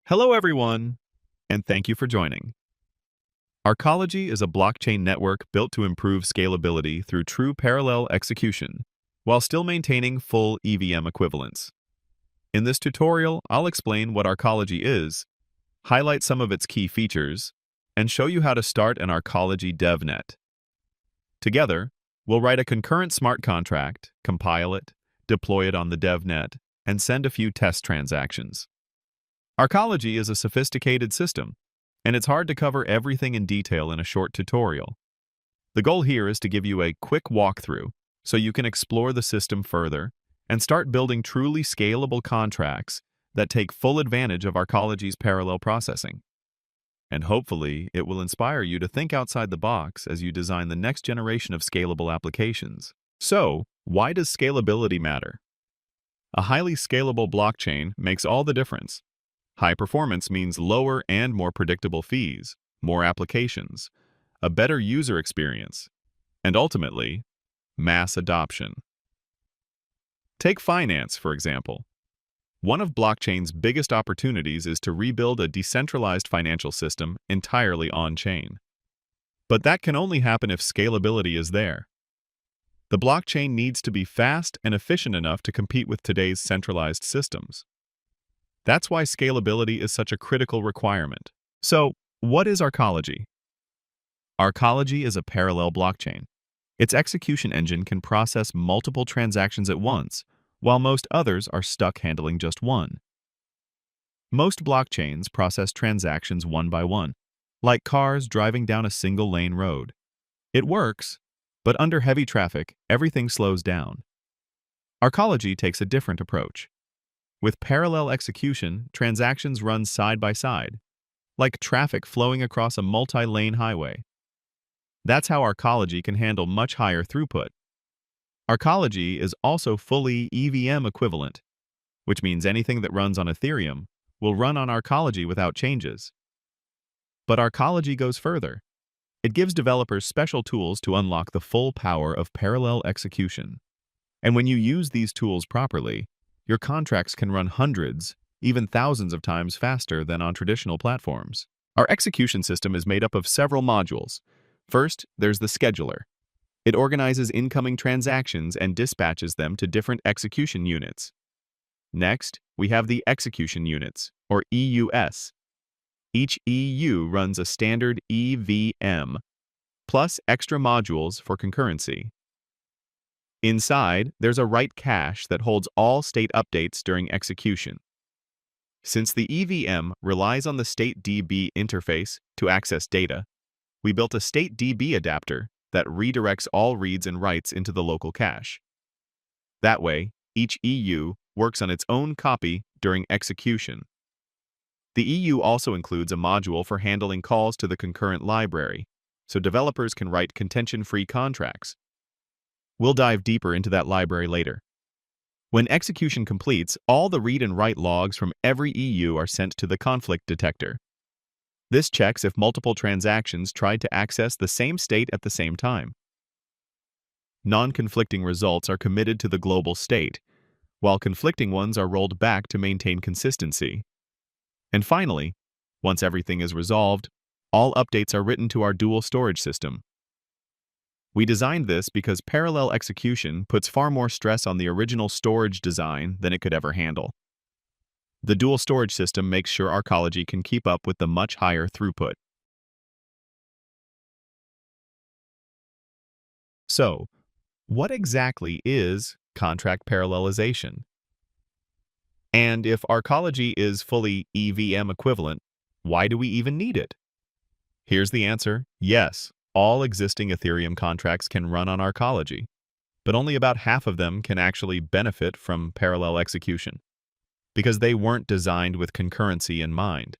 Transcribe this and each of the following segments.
Hello, everyone, and thank you for joining. Arcology is a blockchain network built to improve scalability through true parallel execution, while still maintaining full EVM equivalence. In this tutorial, I'll explain what Arcology is, highlight some of its key features, and show you how to start an Arcology DevNet. Together, we'll write a concurrent smart contract, compile it, deploy it on the DevNet, and send a few test transactions. Arcology is a sophisticated system, and it's hard to cover everything in detail in a short tutorial. The goal here is to give you a quick walkthrough so you can explore the system further and start building truly scalable contracts that take full advantage of Arcology's parallel processing. And hopefully, it will inspire you to think outside the box as you design the next generation of scalable applications. So, why does scalability matter? A highly scalable blockchain makes all the difference. High performance means lower and more predictable fees, more applications, a better user experience, and ultimately, mass adoption. Take finance, for example. One of blockchain's biggest opportunities is to rebuild a decentralized financial system entirely on-chain. But that can only happen if scalability is there. The blockchain needs to be fast and efficient enough to compete with today's centralized systems. That's why scalability is such a critical requirement. So, what is Arcology? Arcology is a parallel blockchain. Its execution engine can process multiple transactions at once, while most others are stuck handling just one. Most blockchains process transactions one by one, like cars driving down a single-lane road. It works, but under heavy traffic, everything slows down. Arcology takes a different approach. With parallel execution, transactions run side by side, like traffic flowing across a multi-lane highway. That's how Arcology can handle much higher throughput. Arcology is also fully EVM equivalent, which means anything that runs on Ethereum will run on Arcology without changes. But Arcology goes further. It gives developers special tools to unlock the full power of parallel execution. And when you use these tools properly, your contracts can run hundreds, even thousands of times faster than on traditional platforms. Our execution system is made up of several modules. First, there's the scheduler. It organizes incoming transactions and dispatches them to different execution units. Next, we have the execution units, or EUS. Each EU runs a standard EVM, plus extra modules for concurrency. Inside, there's a write cache that holds all state updates during execution. Since the EVM relies on the StateDB interface to access data, we built a StateDB adapter that redirects all reads and writes into the local cache. That way, each EU works on its own copy during execution. The EU also includes a module for handling calls to the Concurrent library, so developers can write contention-free contracts. We'll dive deeper into that library later. When execution completes, all the read and write logs from every EU are sent to the conflict detector. This checks if multiple transactions tried to access the same state at the same time. Non-conflicting results are committed to the global state, while conflicting ones are rolled back to maintain consistency. And finally, once everything is resolved, all updates are written to our dual storage system. We designed this because parallel execution puts far more stress on the original storage design than it could ever handle. The dual storage system makes sure Arcology can keep up with the much higher throughput. So, what exactly is contract parallelization? And if Arcology is fully EVM equivalent, why do we even need it? Here's the answer: yes. All existing Ethereum contracts can run on Arcology, but only about half of them can actually benefit from parallel execution, because they weren't designed with concurrency in mind.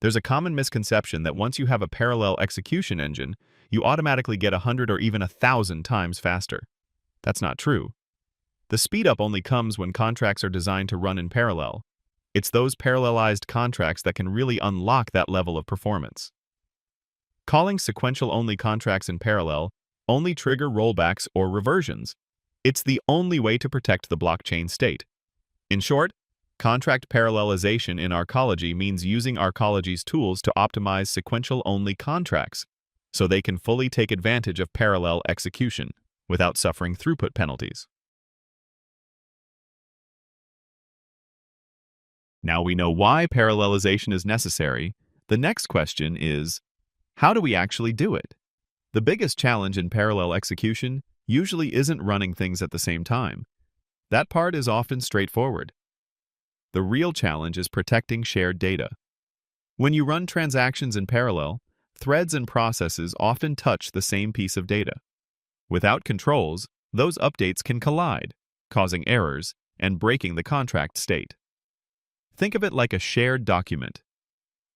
There's a common misconception that once you have a parallel execution engine, you automatically get 100 or even 1,000 times faster. That's not true. The speedup only comes when contracts are designed to run in parallel. It's those parallelized contracts that can really unlock that level of performance. Calling sequential-only contracts in parallel only trigger rollbacks or reversions. It's the only way to protect the blockchain state. In short, Contract parallelization in Arcology means using Arcology's tools to optimize sequential-only contracts so they can fully take advantage of parallel execution without suffering throughput penalties. Now we know why parallelization is necessary. The next question is, how do we actually do it? The biggest challenge in parallel execution usually isn't running things at the same time. That part is often straightforward. The real challenge is protecting shared data. When you run transactions in parallel, threads and processes often touch the same piece of data. Without controls, those updates can collide, causing errors and breaking the contract state. Think of it like a shared document.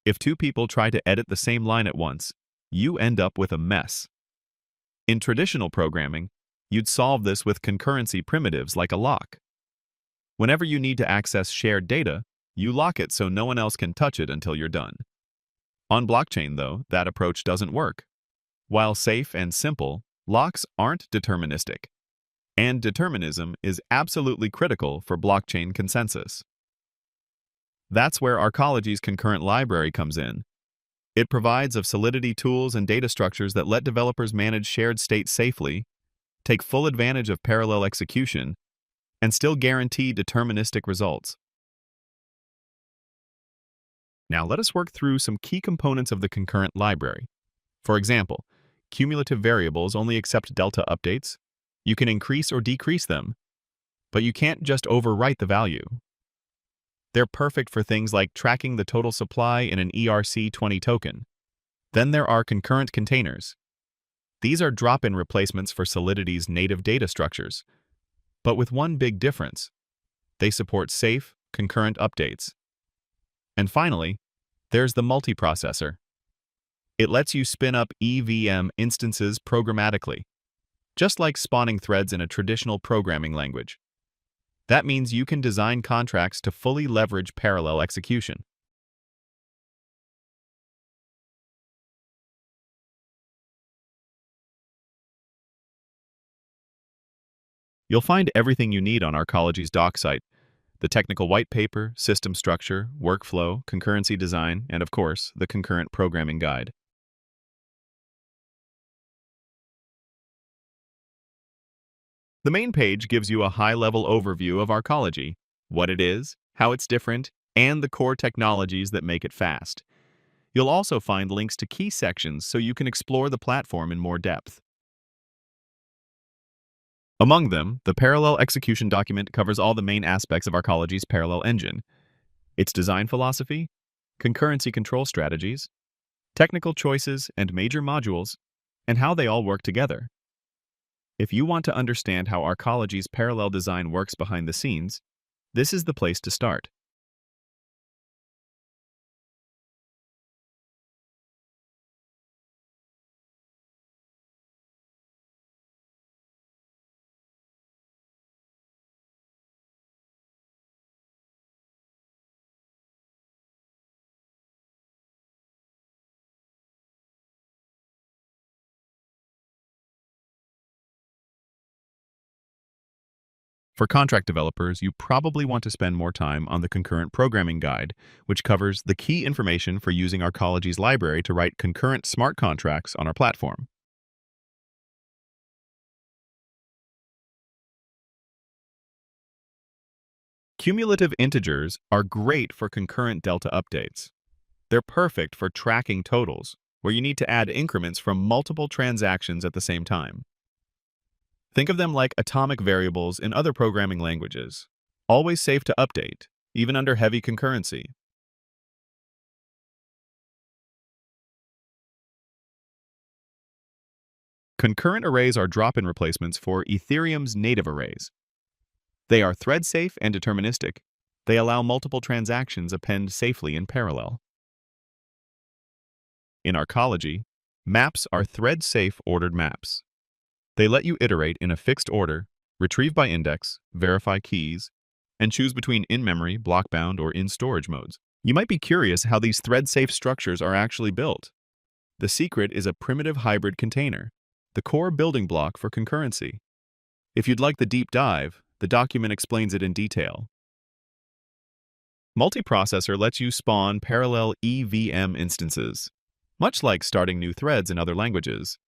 If two people try to edit the same line at once, you end up with a mess. In traditional programming, you'd solve this with concurrency primitives like a lock. Whenever you need to access shared data, you lock it so no one else can touch it until you're done. On blockchain, though, that approach doesn't work. While safe and simple, locks aren't deterministic, and determinism is absolutely critical for blockchain consensus. That's where Arcology's concurrent library comes in. It provides of solidity tools and data structures that let developers manage shared state safely, take full advantage of parallel execution, and still guarantee deterministic results. Now let us work through some key components of the concurrent library. For example, cumulative variables only accept delta updates. You can increase or decrease them, but you can't just overwrite the value. They're perfect for things like tracking the total supply in an ERC20 token. Then there are concurrent containers. These are drop-in replacements for Solidity's native data structures, but with one big difference. They support safe, concurrent updates. And finally, there's the multiprocessor. It lets you spin up EVM instances programmatically, just like spawning threads in a traditional programming language. That means you can design contracts to fully leverage parallel execution. You'll find everything you need on Arcology's doc site: the technical white paper, system structure, workflow, concurrency design, and of course, the concurrent programming guide. The main page gives you a high-level overview of Arcology, what it is, how it's different, and the core technologies that make it fast. You'll also find links to key sections so you can explore the platform in more depth. Among them, the parallel execution document covers all the main aspects of Arcology's parallel engine: its design philosophy, concurrency control strategies, technical choices and major modules, and how they all work together. If you want to understand how Arcology's parallel design works behind the scenes, this is the place to start. For contract developers, you probably want to spend more time on the concurrent programming guide, which covers the key information for using Arcology's library to write concurrent smart contracts on our platform. Cumulative integers are great for concurrent delta updates. They're perfect for tracking totals, where you need to add increments from multiple transactions at the same time. Think of them like atomic variables in other programming languages, always safe to update, even under heavy concurrency. Concurrent arrays are drop-in replacements for Ethereum's native arrays. They are thread-safe and deterministic. They allow multiple transactions append safely in parallel. In Arcology, maps are thread-safe ordered maps. They let you iterate in a fixed order, retrieve by index, verify keys, and choose between in-memory, block-bound, or in-storage modes. You might be curious how these thread-safe structures are actually built. The secret is a primitive hybrid container, the core building block for concurrency. If you'd like the deep dive, the document explains it in detail. Multiprocessor lets you spawn parallel EVM instances, much like starting new threads in other languages.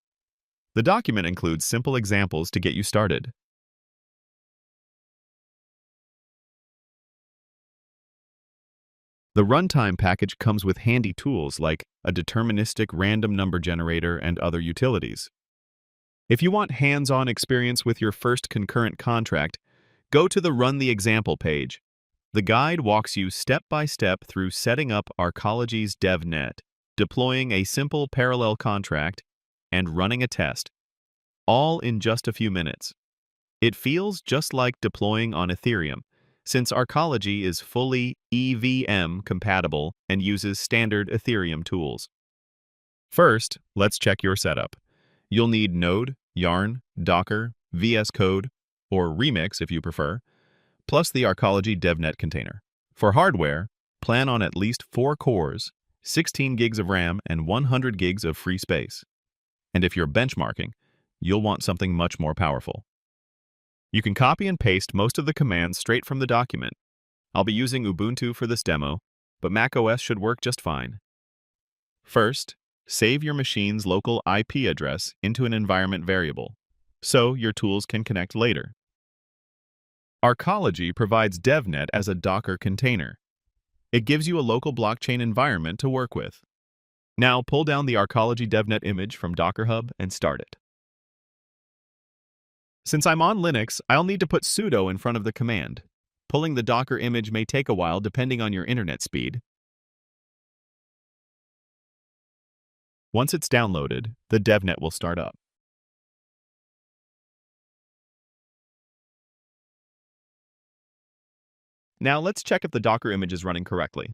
The document includes simple examples to get you started. The runtime package comes with handy tools like a deterministic random number generator and other utilities. If you want hands-on experience with your first concurrent contract, go to the Run the Example page. The guide walks you step by step through setting up Arcology's DevNet, deploying a simple parallel contract, and running a test, all in just a few minutes. It feels just like deploying on Ethereum, since Arcology is fully EVM compatible and uses standard Ethereum tools. First, let's check your setup. You'll need Node, Yarn, Docker, VS Code, or Remix if you prefer, plus the Arcology DevNet container. For hardware, plan on at least 4 cores, 16 gigs of RAM, and 100 gigs of free space. And if you're benchmarking, you'll want something much more powerful. You can copy and paste most of the commands straight from the document. I'll be using Ubuntu for this demo, but macOS should work just fine. First, save your machine's local IP address into an environment variable, so your tools can connect later. Arcology provides DevNet as a Docker container. It gives you a local blockchain environment to work with. Now pull down the Arcology DevNet image from Docker Hub and start it. Since I'm on Linux, I'll need to put sudo in front of the command. Pulling the Docker image may take a while depending on your internet speed. Once it's downloaded, the DevNet will start up. Now let's check if the Docker image is running correctly.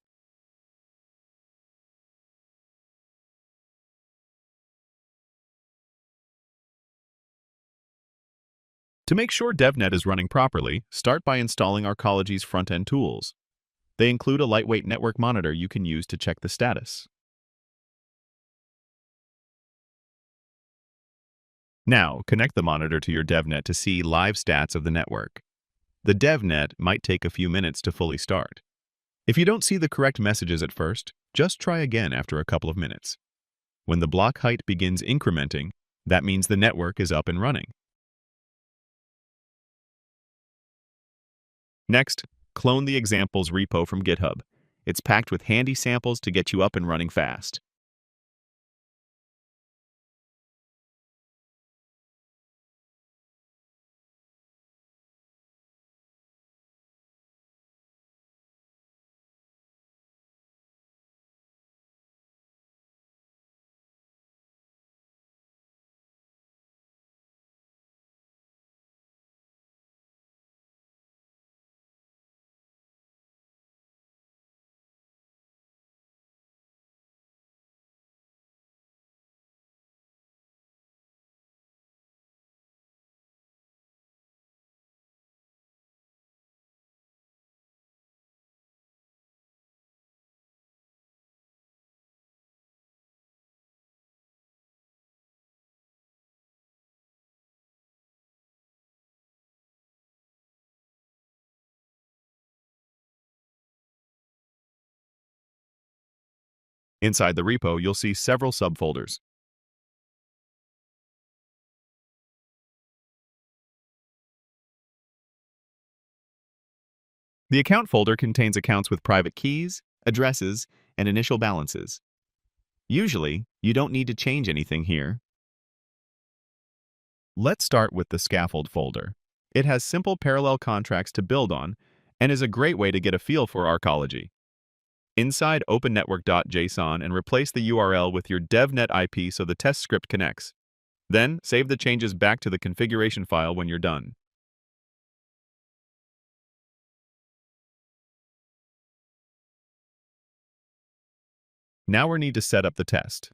To make sure DevNet is running properly, start by installing Arcology's front-end tools. They include a lightweight network monitor you can use to check the status. Now, connect the monitor to your DevNet to see live stats of the network. The DevNet might take a few minutes to fully start. If you don't see the correct messages at first, just try again after a couple of minutes. When the block height begins incrementing, that means the network is up and running. Next, clone the examples repo from GitHub. It's packed with handy samples to get you up and running fast. Inside the repo, you'll see several subfolders. The account folder contains accounts with private keys, addresses, and initial balances. Usually, you don't need to change anything here. Let's start with the scaffold folder. It has simple parallel contracts to build on and is a great way to get a feel for Arcology. Inside, open network.json and replace the URL with your DevNet IP so the test script connects. Then, save the changes back to the configuration file when you're done. Now we need to set up the test.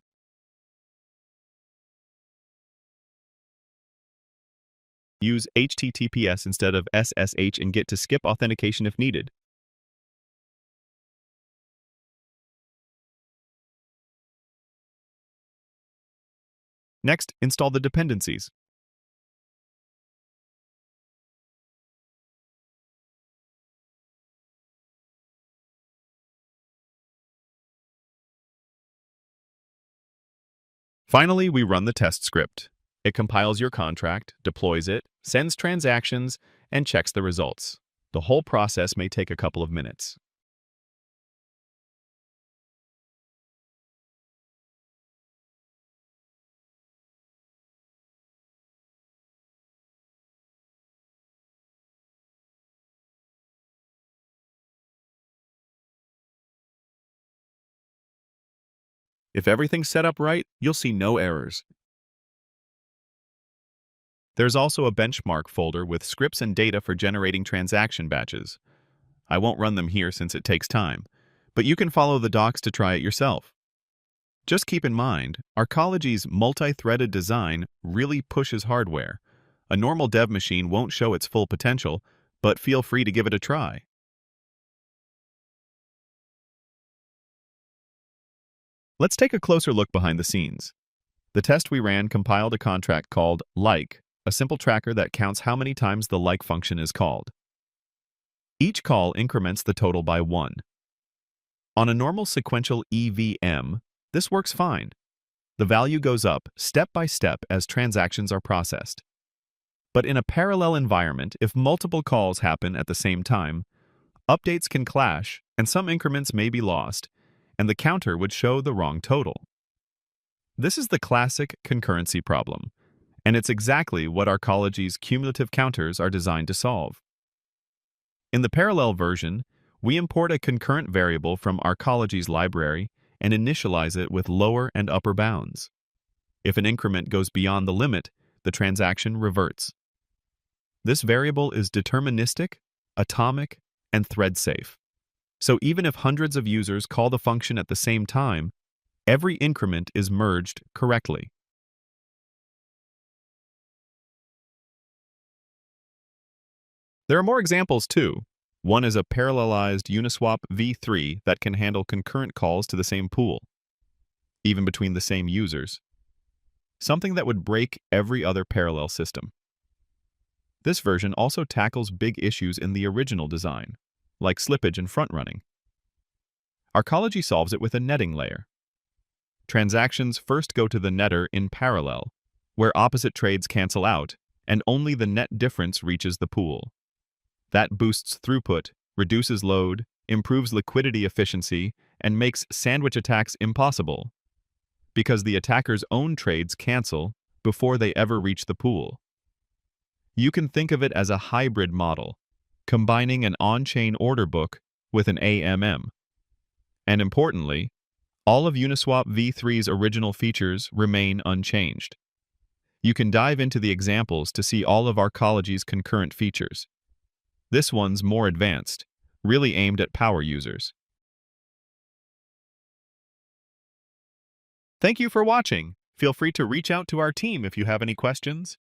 Use HTTPS instead of SSH and get to skip authentication if needed. Next, install the dependencies. Finally, we run the test script. It compiles your contract, deploys it, sends transactions, and checks the results. The whole process may take a couple of minutes. If everything's set up right, you'll see no errors. There's also a benchmark folder with scripts and data for generating transaction batches. I won't run them here since it takes time, but you can follow the docs to try it yourself. Just keep in mind, Arcology's multi-threaded design really pushes hardware. A normal dev machine won't show its full potential, but feel free to give it a try. Let's take a closer look behind the scenes. The test we ran compiled a contract called like, a simple tracker that counts how many times the like function is called. Each call increments the total by 1. On a normal sequential EVM, this works fine. The value goes up step by step as transactions are processed. But in a parallel environment, if multiple calls happen at the same time, updates can clash and some increments may be lost, and the counter would show the wrong total. This is the classic concurrency problem, and it's exactly what Arcology's cumulative counters are designed to solve. In the parallel version, we import a concurrent variable from Arcology's library and initialize it with lower and upper bounds. If an increment goes beyond the limit, the transaction reverts. This variable is deterministic, atomic, and thread-safe. So even if hundreds of users call the function at the same time, every increment is merged correctly. There are more examples too. One is a parallelized Uniswap v3 that can handle concurrent calls to the same pool, even between the same users, something that would break every other parallel system. This version also tackles big issues in the original design, like slippage and front-running. Arcology solves it with a netting layer. Transactions first go to the netter in parallel, where opposite trades cancel out, and only the net difference reaches the pool. That boosts throughput, reduces load, improves liquidity efficiency, and makes sandwich attacks impossible, because the attacker's own trades cancel before they ever reach the pool. You can think of it as a hybrid model, combining an on-chain order book with an AMM. And importantly, all of Uniswap v3's original features remain unchanged. You can dive into the examples to see all of Arcology's concurrent features. This one's more advanced, really aimed at power users. Thank you for watching. Feel free to reach out to our team if you have any questions.